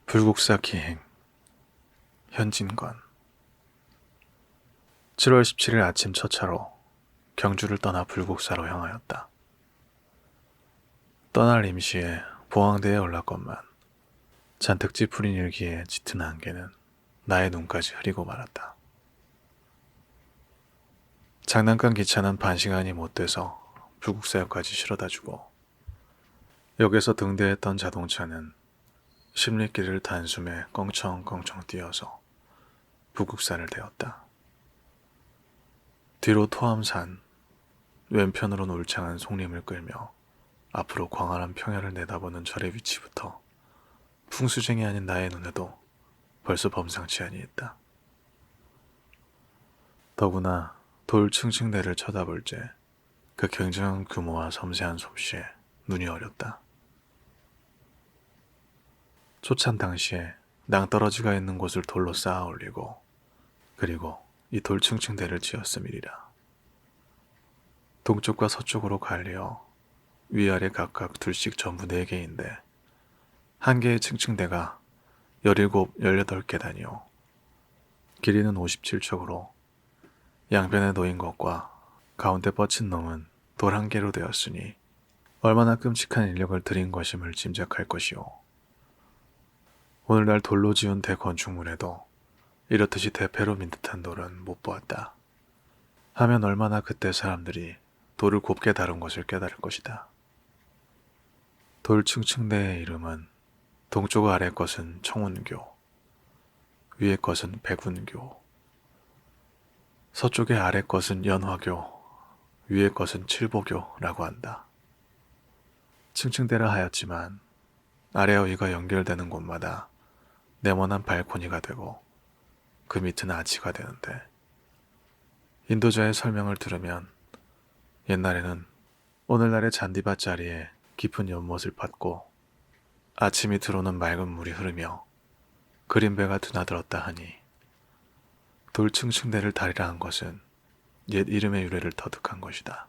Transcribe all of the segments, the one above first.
불국사 기행 현진관 7월 17일 아침 첫 차로 경주를 떠나 불국사로 향하였다. 떠날 임시에 보항대에 올랐건만 잔뜩 찌푸린 일기에 짙은 안개는 나의 눈까지 흐리고 말았다. 장난감 기차는 반시간이 못 돼서 불국사역까지 실어다주고 역에서 등대했던 자동차는 십리길을 단숨에 껑청껑청 뛰어서 불국사를 대었다. 뒤로 토암산, 왼편으로는 울창한 송림을 끌며 앞으로 광활한 평야를 내다보는 절의 위치부터 풍수쟁이 아닌 나의 눈에도 벌써 범상치 아니했다. 더구나 돌 층층대를 쳐다볼 때 그 굉장한 규모와 섬세한 솜씨에 눈이 어렸다. 초찬 당시에 낭떠러지가 있는 곳을 돌로 쌓아 올리고 그리고 이 돌 층층대를 지었음이리라. 동쪽과 서쪽으로 갈리어 위아래 각각 둘씩 전부 4개인데 한 개의 층층대가 17, 18계단이요. 길이는 57척으로 양변에 놓인 것과 가운데 뻗친 놈은 돌 한 개로 되었으니 얼마나 끔찍한 인력을 들인 것임을 짐작할 것이오. 오늘날 돌로 지은 대건축물에도 이렇듯이 대패로 민 듯한 돌은 못 보았다. 하면 얼마나 그때 사람들이 돌을 곱게 다룬 것을 깨달을 것이다. 돌 층층대의 이름은 동쪽 아래 것은 청운교, 위에 것은 백운교, 서쪽의 아래 것은 연화교, 위에 것은 칠보교라고 한다. 층층대라 하였지만 아래와 위가 연결되는 곳마다 네모난 발코니가 되고 그 밑은 아치가 되는데 인도자의 설명을 들으면 옛날에는 오늘날의 잔디밭 자리에 깊은 연못을 팠고 아침이 들어오는 맑은 물이 흐르며 그림배가 드나들었다 하니 돌 층층대를 다리라 한 것은 옛 이름의 유래를 터득한 것이다.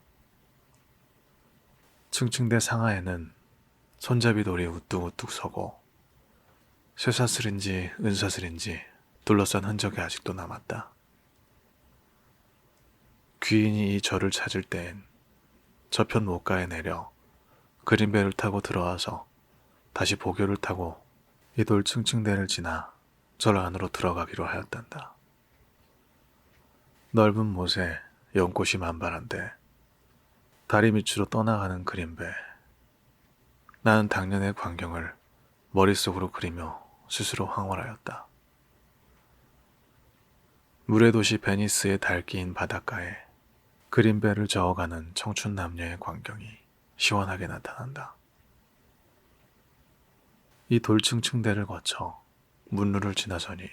층층대 상하에는 손잡이 돌이 우뚝우뚝 서고 쇠사슬인지 은사슬인지 둘러싼 흔적이 아직도 남았다. 귀인이 이 절을 찾을 때엔 저편 못가에 내려 그림배를 타고 들어와서 다시 보교를 타고 이 돌 층층대를 지나 절 안으로 들어가기로 하였단다. 넓은 못에 연꽃이 만발한데 다리 밑으로 떠나가는 그림배. 나는 당년의 광경을 머릿속으로 그리며 스스로 황홀하였다. 물의 도시 베니스의 달기인 바닷가에 그림배를 저어가는 청춘 남녀의 광경이 시원하게 나타난다. 이 돌층층대를 거쳐 문루를 지나서니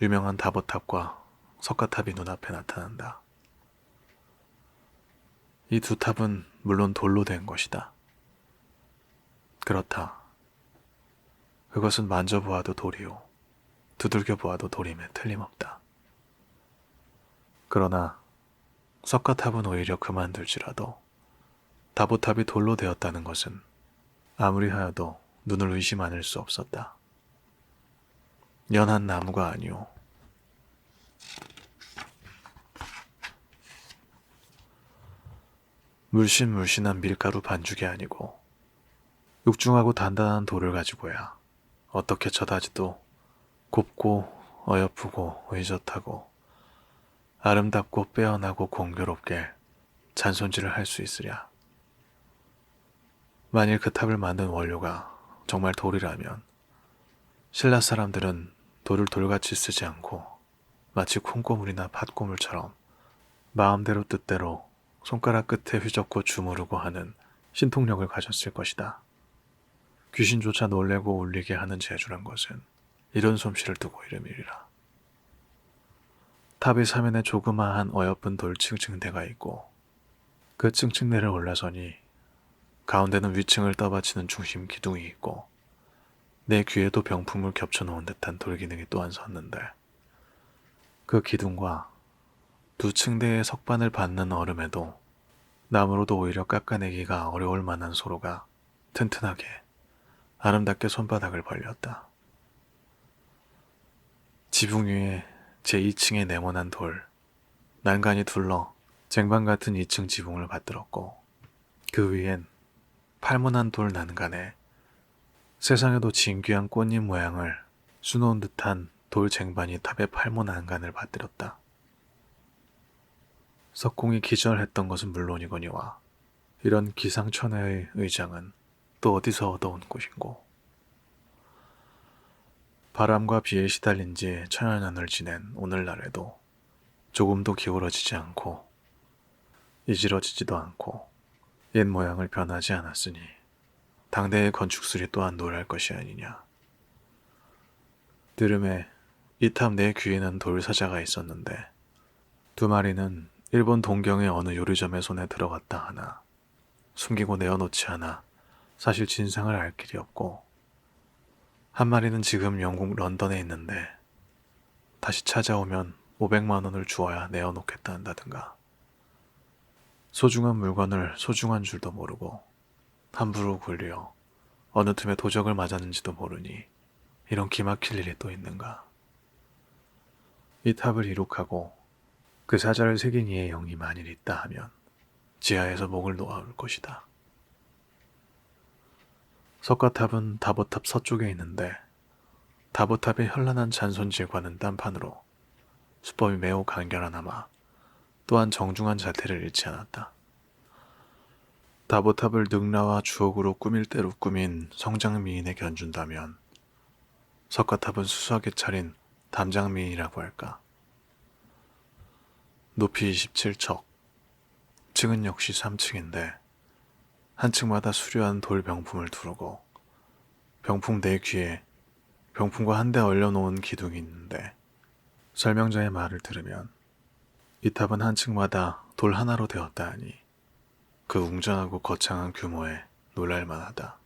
유명한 다보탑과 석가탑이 눈앞에 나타난다. 이 두 탑은 물론 돌로 된 것이다. 그렇다. 그것은 만져보아도 돌이요. 두들겨 보아도 돌임에 틀림없다. 그러나 석가탑은 오히려 그만둘지라도 다보탑이 돌로 되었다는 것은 아무리 하여도 눈을 의심 않을 수 없었다. 연한 나무가 아니오. 물씬물씬한 밀가루 반죽이 아니고 육중하고 단단한 돌을 가지고야 어떻게 쳐다지도 곱고 어여쁘고 의젓하고 아름답고 빼어나고 공교롭게 잔손질을 할 수 있으랴. 만일 그 탑을 만든 원료가 정말 돌이라면 신라 사람들은 돌을 돌같이 쓰지 않고 마치 콩고물이나 팥고물처럼 마음대로 뜻대로 손가락 끝에 휘젓고 주무르고 하는 신통력을 가졌을 것이다. 귀신조차 놀래고 울리게 하는 재주란 것은 이런 솜씨를 두고 이름이리라. 탑의 사면에 조그마한 어여쁜 돌 층층대가 있고 그 층층대를 올라서니 가운데는 위층을 떠받치는 중심 기둥이 있고 내 귀에도 병풍을 겹쳐놓은 듯한 돌기둥이 또한 섰는데 그 기둥과 두 층대의 석반을 받는 얼음에도 나무로도 오히려 깎아내기가 어려울 만한 소로가 튼튼하게 아름답게 손바닥을 벌렸다. 지붕 위에 제2층의 네모난 돌, 난간이 둘러 쟁반 같은 2층 지붕을 받들었고 그 위엔 팔문한 돌 난간에 세상에도 진귀한 꽃잎 모양을 수놓은 듯한 돌 쟁반이 탑의 팔문 난간을 받들었다. 석공이 기절했던 것은 물론이거니와 이런 기상천외의 의장은 또 어디서 얻어온 곳인고. 바람과 비에 시달린 지 천여년을 지낸 오늘날에도 조금도 기울어지지 않고 이지러지지도 않고 옛 모양을 변하지 않았으니 당대의 건축술이 또한 놀랄 것이 아니냐. 들음에 이 탑 내 귀에는 돌사자가 있었는데 두 마리는 일본 동경의 어느 요리점의 손에 들어갔다 하나 숨기고 내어놓지 않아 사실 진상을 알 길이 없고 한 마리는 지금 영국 런던에 있는데 다시 찾아오면 500만 원을 주어야 내어놓겠다 한다든가. 소중한 물건을 소중한 줄도 모르고 함부로 굴려 어느 틈에 도적을 맞았는지도 모르니 이런 기막힐 일이 또 있는가. 이 탑을 이룩하고 그 사자를 새긴 이의 영이 만일 있다 하면 지하에서 목을 놓아올 것이다. 석가탑은 다보탑 서쪽에 있는데 다보탑의 현란한 잔손질과는 딴판으로 수법이 매우 간결하나마 또한 정중한 자태를 잃지 않았다. 다보탑을 능라와 주옥으로 꾸밀 대로 꾸민 성장미인에 견준다면 석가탑은 수수하게 차린 담장미인이라고 할까. 높이 27척, 층은 역시 3층인데 한 층마다 수려한 돌 병품을 두르고 병품 네 귀에 병품과 한데 얼려놓은 기둥이 있는데 설명자의 말을 들으면 이 탑은 한 층마다 돌 하나로 되었다 하니 그 웅장하고 거창한 규모에 놀랄만하다.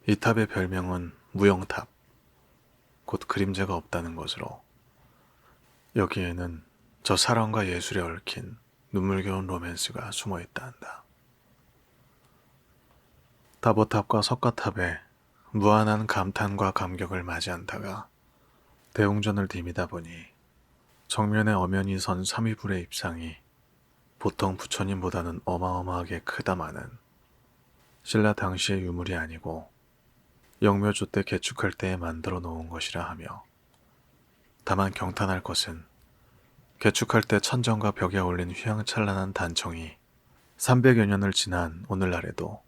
이 탑의 별명은 무영탑, 곧 그림자가 없다는 것으로 여기에는 저 사랑과 예술에 얽힌 눈물겨운 로맨스가 숨어있다 한다. 다보탑과 석가탑에 무한한 감탄과 감격을 맞이한다가 대웅전을 디미다 보니 정면에 엄연히 선 삼위불의 입상이 보통 부처님보다는 어마어마하게 크다마는 신라 당시의 유물이 아니고 영묘조 때 개축할 때에 만들어 놓은 것이라 하며 다만 경탄할 것은 개축할 때 천정과 벽에 올린 휘황찬란한 단청이 300여 년을 지난 오늘날에도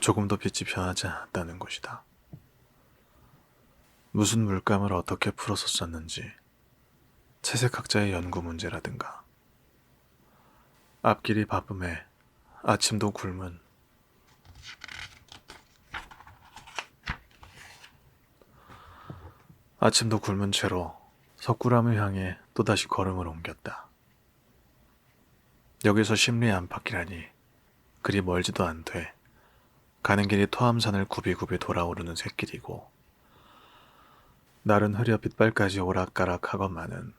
조금도 빛이 변하지 않았다는 것이다. 무슨 물감을 어떻게 풀어서 썼는지 채색학자의 연구 문제라든가 앞길이 바쁨에 아침도 굶은 채로 석굴암을 향해 또다시 걸음을 옮겼다. 여기서 심리 안팎이라니 그리 멀지도 않되 가는 길이 토암산을 굽이굽이 돌아오르는 샛길이고 날은 흐려 빛발까지 오락가락하건만은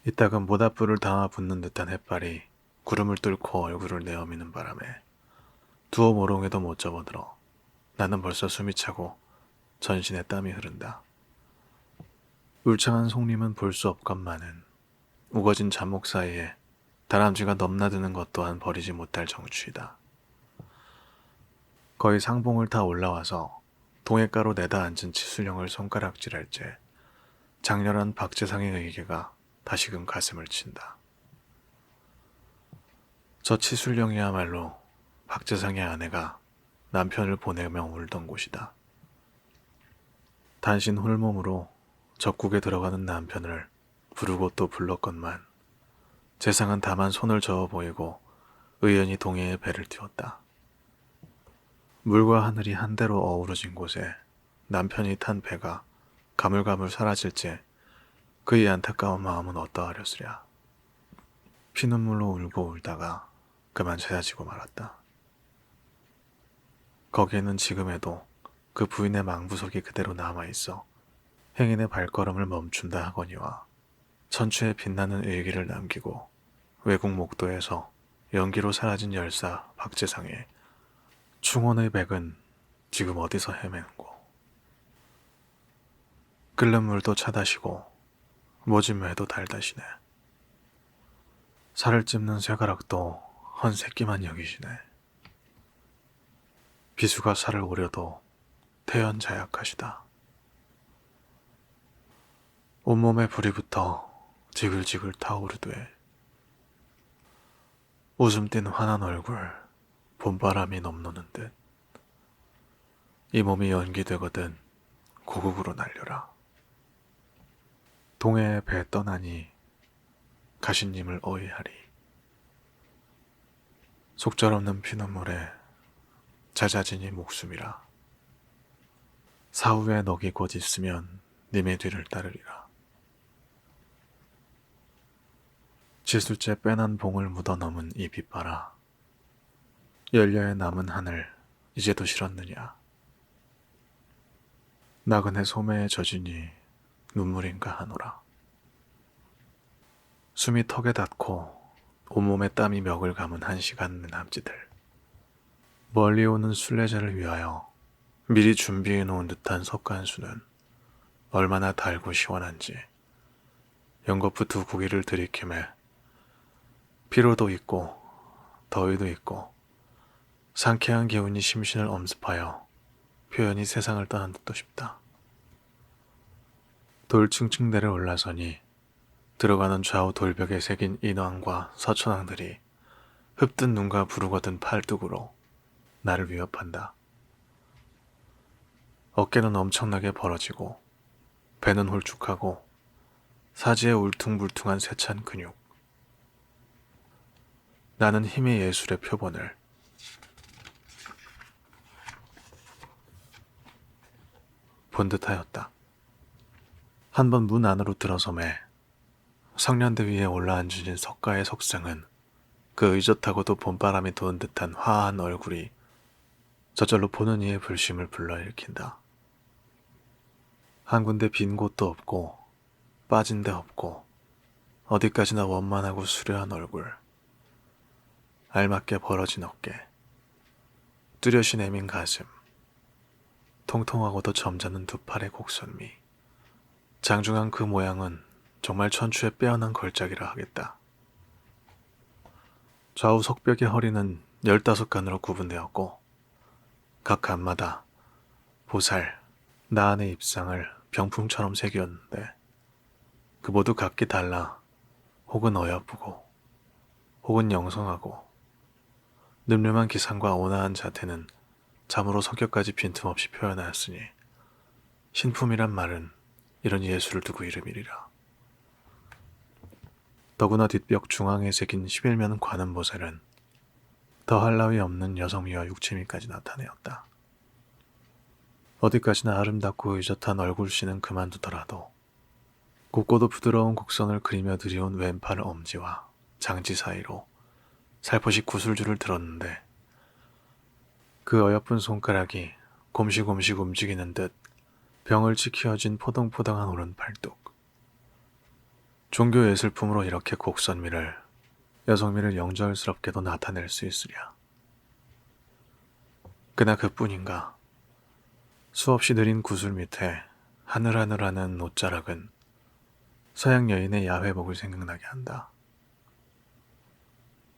이따금 모닥불을 담아 붓는 듯한 햇발이 구름을 뚫고 얼굴을 내어미는 바람에 두어 모롱에도 못 접어들어 나는 벌써 숨이 차고 전신에 땀이 흐른다. 울창한 송림은 볼 수 없건만은 우거진 잡목 사이에 다람쥐가 넘나드는 것 또한 버리지 못할 정취이다. 거의 상봉을 타 올라와서 동해가로 내다 앉은 치술령을 손가락질할 때 장렬한 박재상의 의계가 다시금 가슴을 친다. 저 치술령이야말로 박재상의 아내가 남편을 보내며 울던 곳이다. 단신 홀몸으로 적국에 들어가는 남편을 부르고 또 불렀건만 재상은 다만 손을 저어 보이고 의연히 동해에 배를 띄웠다. 물과 하늘이 한데로 어우러진 곳에 남편이 탄 배가 가물가물 사라질째 그의 안타까운 마음은 어떠하렸으랴. 피눈물로 울고 울다가 그만 찾아지고 말았다. 거기에는 지금에도 그 부인의 망부석이 그대로 남아있어 행인의 발걸음을 멈춘다 하거니와 천추에 빛나는 일기를 남기고 외국 목도에서 연기로 사라진 열사 박재상의 충원의 백은 지금 어디서 헤매는고. 끓는 물도 차다시고 모진 매도 달다시네. 살을 찝는 쇠가락도 헌 새끼만 여기시네. 비수가 살을 오려도 태연자약하시다. 온몸에 불이 붙어 지글지글 타오르되 웃음 띤 환한 얼굴 봄바람이 넘노는 듯 이 몸이 연기되거든 고국으로 날려라. 동해에 배 떠나니 가신님을 어이하리. 속절없는 피눈물에 잦아지니 목숨이라. 사후에 넋이 곧 있으면 님의 뒤를 따르리라. 지술째 빼난 봉을 묻어 넘은 이 빛바라. 열려에 남은 하늘 이제도 싫었느냐. 나그네 소매에 젖으니 눈물인가 하노라. 숨이 턱에 닿고 온몸에 땀이 멱을 감은 한시간 남지들. 멀리 오는 순례자를 위하여 미리 준비해 놓은 듯한 석간수는 얼마나 달고 시원한지 연거푸 두 고기를 들이키매 피로도 있고 더위도 있고 상쾌한 기운이 심신을 엄습하여 표현이 세상을 떠난 듯도 싶다. 돌층층대를 올라서니 들어가는 좌우 돌벽에 새긴 인왕과 서천왕들이 흡뜬 눈과 부르거든 팔뚝으로 나를 위협한다. 어깨는 엄청나게 벌어지고 배는 홀쭉하고 사지에 울퉁불퉁한 세찬 근육. 나는 힘의 예술의 표본을 본 듯하였다. 한번 문 안으로 들어서매 성년대 위에 올라앉으신 석가의 석상은 그 의젓하고도 봄바람이 도는 듯한 화한 얼굴이 저절로 보는 이의 불심을 불러일으킨다. 한 군데 빈 곳도 없고 빠진 데 없고 어디까지나 원만하고 수려한 얼굴, 알맞게 벌어진 어깨, 뚜렷이 내민 가슴, 통통하고도 점잖은 두 팔의 곡선미. 장중한 그 모양은 정말 천추의 빼어난 걸작이라 하겠다. 좌우 석벽의 허리는 15간으로 구분되었고 각 간마다 보살, 나안의 입상을 병풍처럼 새겼는데 그 모두 각기 달라 혹은 어여쁘고 혹은 영성하고 늠름한 기상과 온화한 자태는 참으로 성격까지 빈틈없이 표현하였으니 신품이란 말은 이런 예술을 두고 이름이리라. 더구나 뒷벽 중앙에 새긴 11면 관음보살은 더할 나위 없는 여성미와 육체미까지 나타내었다. 어디까지나 아름답고 의젓한 얼굴씨는 그만두더라도 곱고도 부드러운 곡선을 그리며 들여온 왼팔 엄지와 장지 사이로 살포시 구슬줄을 들었는데 그 어여쁜 손가락이 곰시곰시 움직이는 듯 병을 치키어진 포동포동한 오른팔뚝. 종교 예술품으로 이렇게 곡선미를, 여성미를 영절스럽게도 나타낼 수 있으랴. 그나 그뿐인가. 수없이 느린 구슬 밑에 하늘하늘하는 옷자락은 서양 여인의 야회복을 생각나게 한다.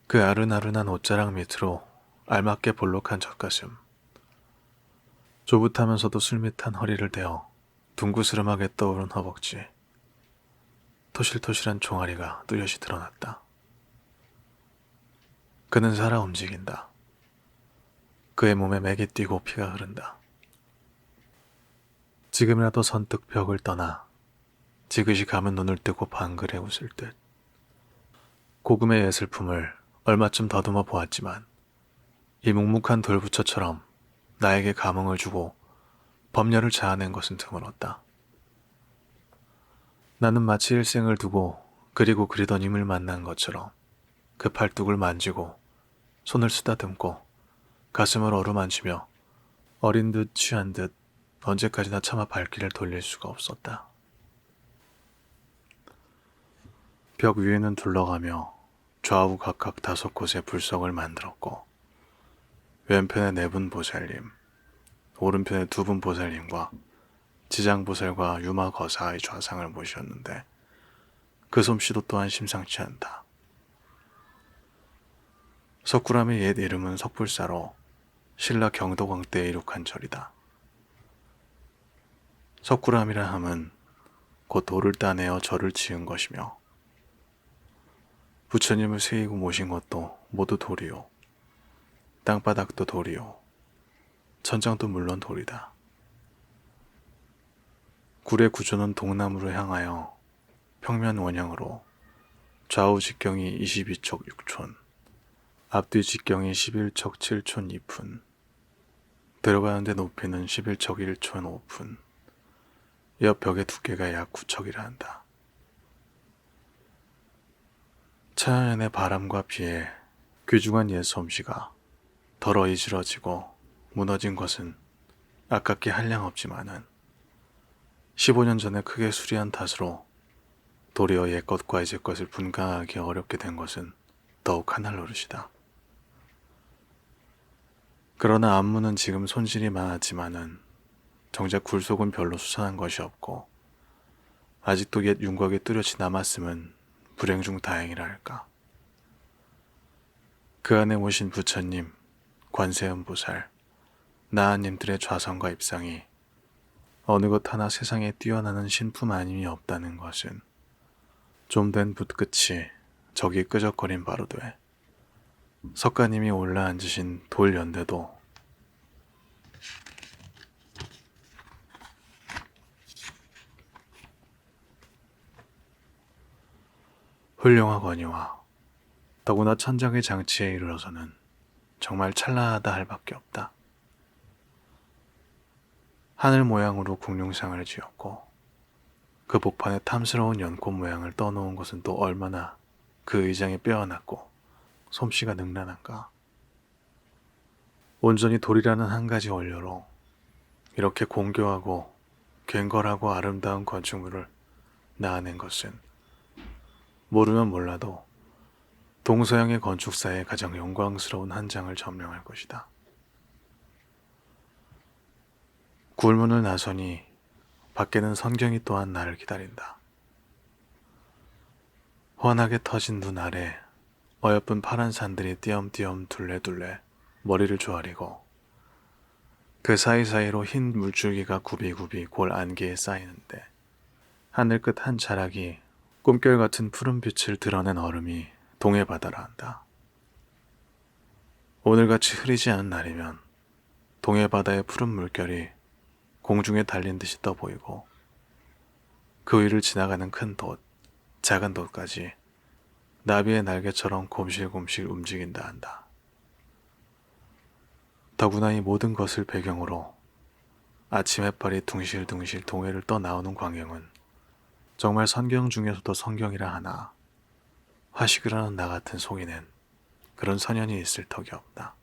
그 아른아른한 옷자락 밑으로 알맞게 볼록한 젖가슴, 조붓하면서도 술밋한 허리를 대어 둥그스름하게 떠오른 허벅지, 토실토실한 종아리가 뚜렷이 드러났다. 그는 살아 움직인다. 그의 몸에 맥이 뛰고 피가 흐른다. 지금이라도 선뜻 벽을 떠나 지그시 감은 눈을 뜨고 방글에 웃을 듯. 고금의 예술품을 얼마쯤 더듬어 보았지만 이 묵묵한 돌부처처럼 나에게 감흥을 주고 법렬을 자아낸 것은 드물었다. 나는 마치 일생을 두고 그리고 그리던 임을 만난 것처럼 그 팔뚝을 만지고 손을 쓰다듬고 가슴을 어루만지며 어린 듯 취한 듯 언제까지나 차마 발길을 돌릴 수가 없었다. 벽 위에는 둘러가며 좌우 각각 5곳에 불석을 만들었고 왼편에 4분 보살님, 오른편에 2분 보살님과 지장보살과 유마거사의 좌상을 모셨는데 그 솜씨도 또한 심상치 않다. 석굴암의 옛 이름은 석불사로 신라 경도광 때 이룩한 절이다. 석굴암이라 함은 곧 돌을 따내어 절을 지은 것이며 부처님을 세이고 모신 것도 모두 돌이요. 땅바닥도 돌이요. 천장도 물론 돌이다. 굴의 구조는 동남으로 향하여 평면 원형으로 좌우 직경이 22촉 6촌, 앞뒤 직경이 11촉 7촌 2푼, 들어가는데 높이는 11촉 1촌 5푼, 옆 벽의 두께가 약 9척이라 한다. 차연의 바람과 비에 귀중한 옛 솜씨가 덜어 이지러지고 무너진 것은 아깝게 한량없지만은 15년 전에 크게 수리한 탓으로 도리어 옛것과 이제것을 분간하기 어렵게 된 것은 더욱 하늘 노릇이다. 그러나 안무는 지금 손질이 많았지만은 정작 굴속은 별로 수선한 것이 없고 아직도 옛 윤곽이 뚜렷이 남았음은 불행 중 다행이라 할까. 그 안에 모신 부처님, 관세음보살, 나아님들의 좌선과 입상이 어느 것 하나 세상에 뛰어나는 신품 아님이 없다는 것은 좀 된 붓끝이 저기 끄적거린 바로 돼. 석가님이 올라앉으신 돌 연대도 훌륭하거니와 더구나 천장의 장치에 이르러서는 정말 찬란하다 할 밖에 없다. 하늘 모양으로 궁룡상을 지었고 그 복판에 탐스러운 연꽃 모양을 떠놓은 것은 또 얼마나 그 의장이 빼어났고 솜씨가 능란한가. 온전히 돌이라는 한 가지 원료로 이렇게 공교하고 괭걸하고 아름다운 건축물을 낳아낸 것은 모르면 몰라도 동서양의 건축사에 가장 영광스러운 한 장을 점령할 것이다. 굴문을 나서니 밖에는 선경이 또한 나를 기다린다. 환하게 터진 눈 아래 어여쁜 파란 산들이 띄엄띄엄 둘레둘레 머리를 조아리고 그 사이사이로 흰 물줄기가 굽이굽이 골 안개에 쌓이는데 하늘 끝 한 자락이 꿈결 같은 푸른 빛을 드러낸 얼음이 동해 바다라 한다. 오늘같이 흐리지 않은 날이면 동해 바다의 푸른 물결이 공중에 달린 듯이 떠 보이고 그 위를 지나가는 큰 돛, 작은 돛까지 나비의 날개처럼 곰실곰실 움직인다 한다. 더구나 이 모든 것을 배경으로 아침 햇발이 둥실둥실 동해를 떠나오는 광경은 정말 선경 중에서도 성경이라 하나 화식을 하는 나 같은 속이는 그런 선연이 있을 턱이 없다.